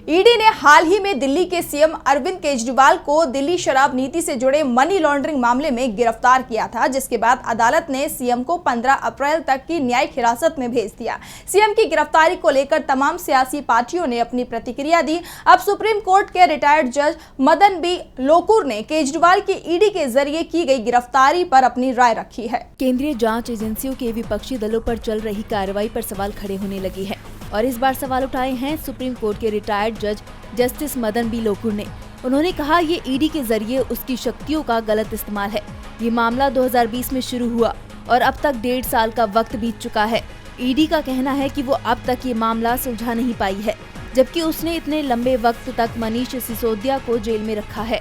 ED ने हाल ही में दिल्ली के सीएम अरविंद केजरीवाल को दिल्ली शराब नीति से जुड़े मनी लॉन्ड्रिंग मामले में गिरफ्तार किया था, जिसके बाद अदालत ने सीएम को 15 अप्रैल तक की न्यायिक हिरासत में भेज दिया। सीएम की गिरफ्तारी को लेकर तमाम सियासी पार्टियों ने अपनी प्रतिक्रिया दी। अब सुप्रीम कोर्ट के रिटायर्ड जज मदन बी लोकुर ने केजरीवाल की ईडी के जरिए की गई गिरफ्तारी पर अपनी राय रखी है। केंद्रीय जांच एजेंसियों के विपक्षी दलों पर चल रही कार्रवाई पर सवाल खड़े होने लगे हैं और इस बार सवाल उठाए हैं सुप्रीम कोर्ट के रिटायर्ड जज जस्टिस मदन बी लोकुर ने। उन्होंने कहा ये ईडी के जरिए उसकी शक्तियों का गलत इस्तेमाल है। ये मामला 2020 में शुरू हुआ और अब तक 1.5 साल का वक्त बीत चुका है। ईडी का कहना है कि वो अब तक ये मामला सुलझा नहीं पाई है, जबकि उसने इतने लंबे वक्त तक मनीष सिसोदिया को जेल में रखा है।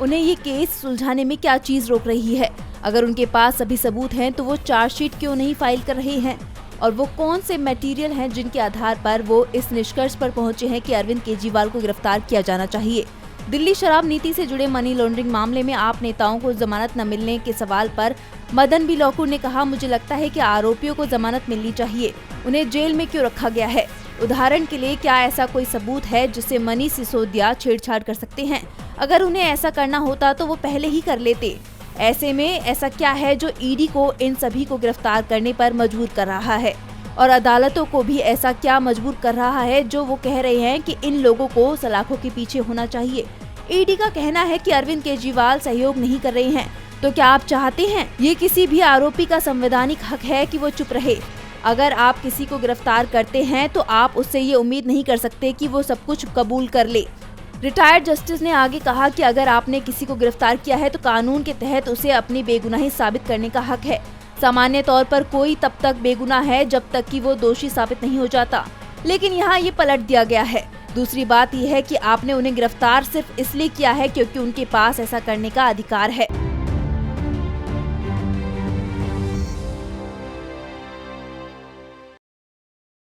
उन्हें ये केस सुलझाने में क्या चीज रोक रही है? अगर उनके पास सभी सबूत हैं तो वो चार्जशीट क्यों नहीं फाइल कर रहे हैं? और वो कौन से मटेरियल हैं जिनके आधार पर वो इस निष्कर्ष पर पहुंचे हैं कि अरविंद केजरीवाल को गिरफ्तार किया जाना चाहिए? दिल्ली शराब नीति से जुड़े मनी लॉन्ड्रिंग मामले में आप नेताओं को जमानत न मिलने के सवाल पर मदन बी लोकुर ने कहा, मुझे लगता है कि आरोपियों को जमानत मिलनी चाहिए। उन्हें जेल में क्यों रखा गया है? उदाहरण के लिए क्या ऐसा कोई सबूत है जिससे मनीष सिसोदिया छेड़छाड़ कर सकते हैं? अगर उन्हें ऐसा करना होता तो वो पहले ही कर लेते। ऐसे में ऐसा क्या है जो ईडी को इन सभी को गिरफ्तार करने पर मजबूर कर रहा है और अदालतों को भी ऐसा क्या मजबूर कर रहा है जो वो कह रहे हैं कि इन लोगों को सलाखों के पीछे होना चाहिए? ईडी का कहना है कि अरविंद केजरीवाल सहयोग नहीं कर रहे हैं। तो क्या आप चाहते हैं ये किसी भी आरोपी का संवैधानिक हक है कि वो चुप रहे? अगर आप किसी को गिरफ्तार करते हैं तो आप उससे ये उम्मीद नहीं कर सकते कि वो सब कुछ कबूल कर ले। रिटायर्ड जस्टिस ने आगे कहा कि अगर आपने किसी को गिरफ्तार किया है तो कानून के तहत उसे अपनी बेगुनाही साबित करने का हक है। सामान्य तौर पर कोई तब तक बेगुनाह है जब तक कि वो दोषी साबित नहीं हो जाता, लेकिन यहाँ ये पलट दिया गया है। दूसरी बात यह है कि आपने उन्हें गिरफ्तार सिर्फ इसलिए किया है क्योंकि उनके पास ऐसा करने का अधिकार है।